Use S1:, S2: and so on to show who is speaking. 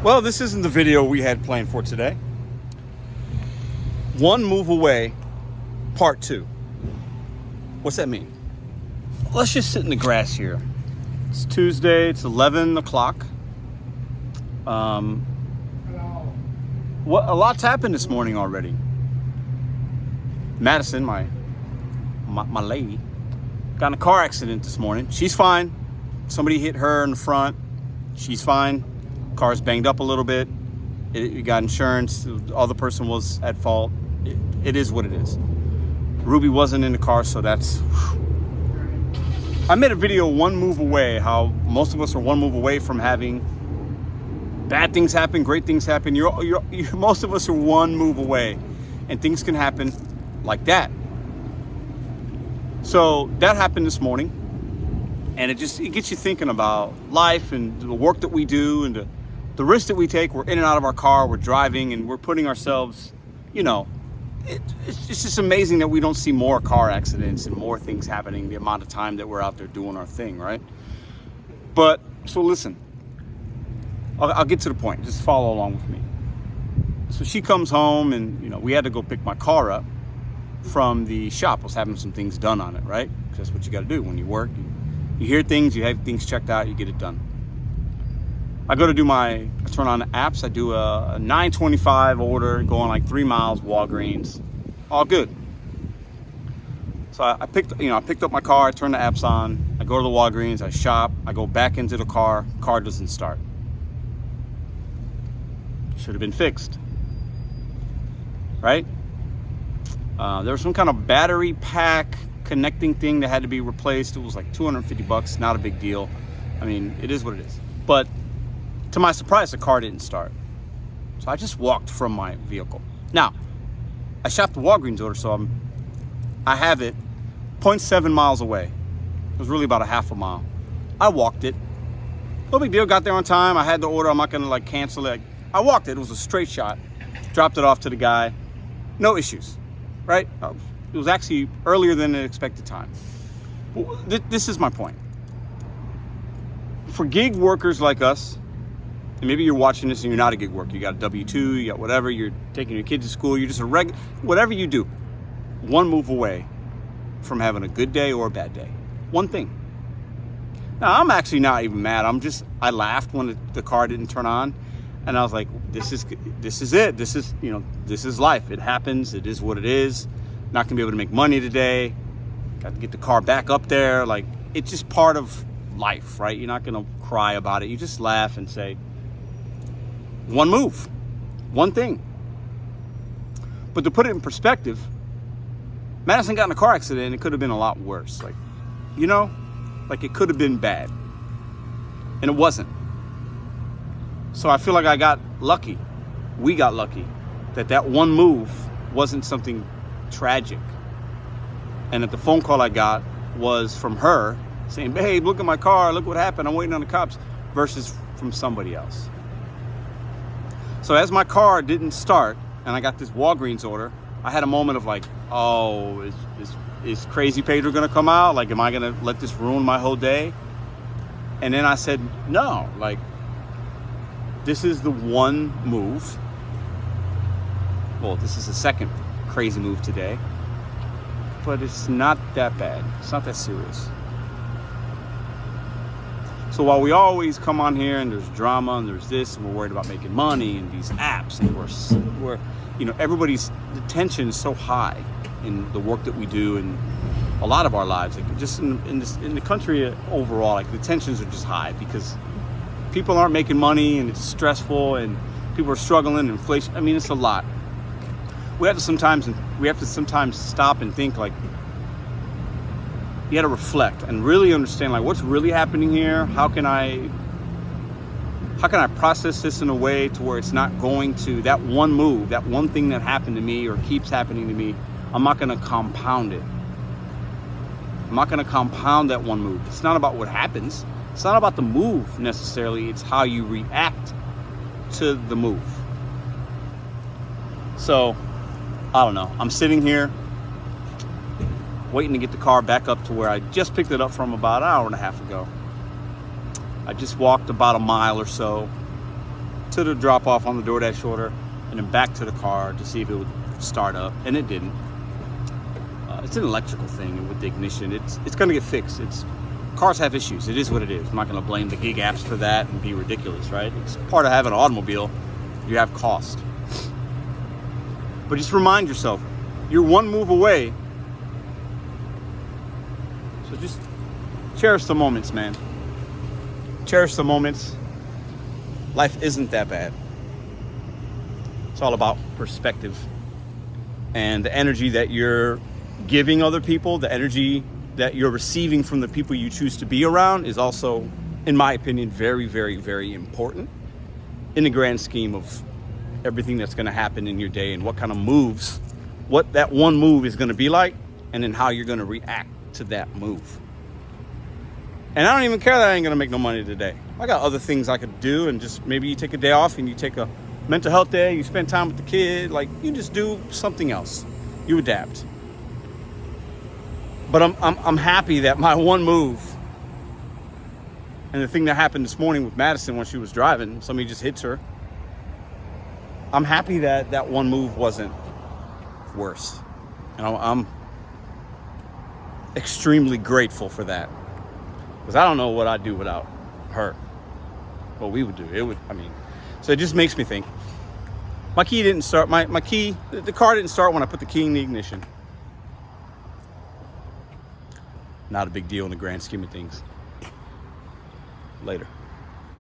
S1: Well, this isn't the video we had planned for today. One move away, part 2. What's that mean? Let's just sit in the grass here. It's Tuesday, it's 11 o'clock. A lot's happened this morning already. Madison, my lady, got in a car accident this morning. She's fine. Somebody hit her in the front. She's fine. Car's banged up a little bit. It got insurance. The other person was at fault. It is what it is. Ruby wasn't in the car, so that's... I made a video one move away, how most of us are one move away from having bad things happen, great things happen. Most of us are one move away, and things can happen like that. So that happened this morning, and it gets you thinking about life and the work that we do and the risk that we take. We're in and out of our car, we're driving, and we're putting ourselves, it's just amazing that we don't see more car accidents and more things happening the amount of time that we're out there doing our thing, right? But, so listen, I'll get to the point. Just follow along with me. So she comes home and, we had to go pick my car up from the shop. I was having some things done on it, right? Because that's what you got to do when you work. You hear things, you have things checked out, you get it done. I go to I turn on the apps, I do a 9:25 order, going like 3 miles, Walgreens, all good. So I picked up my car, I turn the apps on, I go to the Walgreens, I shop, I go back into the car doesn't start. Should have been fixed, right? There was some kind of battery pack connecting thing that had to be replaced. It was like $250, not a big deal. I mean, it is what it is. But to my surprise, the car didn't start. So I just walked from my vehicle. Now, I shopped the Walgreens order, so I have it 0.7 miles away. It was really about a half a mile. I walked it. No big deal, got there on time. I had the order, I'm not gonna cancel it. I walked it, it was a straight shot. Dropped it off to the guy. No issues, right? It was actually earlier than the expected time. This is my point. For gig workers like us, and maybe you're watching this and you're not a gig worker, you got a W-2, you got whatever, you're taking your kids to school, you're just a regular, whatever you do, one move away from having a good day or a bad day. One thing. Now, I'm actually not even mad. I laughed when the car didn't turn on, and I was like, this is it. This is life. It happens. It is what it is. Not gonna be able to make money today. Got to get the car back up there. Like, it's just part of life, right? You're not gonna cry about it. You just laugh and say, one move, one thing. But to put it in perspective, Madison got in a car accident and it could have been a lot worse. Like it could have been bad. And it wasn't. So I feel like I got lucky. We got lucky that one move wasn't something tragic. And that the phone call I got was from her saying, babe, look at my car, look what happened, I'm waiting on the cops, versus from somebody else. So as my car didn't start and I got this Walgreens order, I had a moment of like, oh, is crazy Pedro gonna come out? Like, am I gonna let this ruin my whole day? And then I said, no, like, this is the one move. Well, this is the second crazy move today, but it's not that bad. It's not that serious. So while we always come on here and there's drama and there's this and we're worried about making money and these apps and we're everybody's tension is so high in the work that we do and a lot of our lives, like just in the country overall, like the tensions are just high because people aren't making money and it's stressful and people are struggling, inflation. I mean, it's a lot. We have to sometimes stop and think, like, you got to reflect and really understand, like, what's really happening here. How can I process this in a way to where it's not going to, that one move, that one thing that happened to me or keeps happening to me, I'm not going to compound it. I'm not going to compound that one move. It's not about what happens. It's not about the move necessarily. It's how you react to the move. So, I don't know. I'm sitting here waiting to get the car back up to where I just picked it up from about an hour and a half ago. I just walked about a mile or so. to the drop off on the DoorDash order, and then back to the car to see if it would start up, and it didn't. It's an electrical thing with the ignition. It's going to get fixed. Cars have issues. It is what it is. I'm not going to blame the gig apps for that and be ridiculous, right? It's part of having an automobile. You have cost. But just remind yourself, you're one move away. So just cherish the moments, man. Cherish the moments. Life isn't that bad. It's all about perspective. And the energy that you're giving other people, the energy that you're receiving from the people you choose to be around is also, in my opinion, very, very, very important in the grand scheme of everything that's going to happen in your day and what kind of moves, what that one move is going to be like, and then how you're going to react to that move. And I don't even care that I ain't going to make no money today. I got other things I could do, and just maybe you take a day off and you take a mental health day, you spend time with the kid, like you just do something else. You adapt. But I'm happy that my one move, and the thing that happened this morning with Madison when she was driving, somebody just hits her. I'm happy that that one move wasn't worse. And I'm extremely grateful for that. Because I don't know what I'd do without her. What we would do. So it just makes me think. My key didn't start, the car didn't start when I put the key in the ignition. Not a big deal in the grand scheme of things. Later.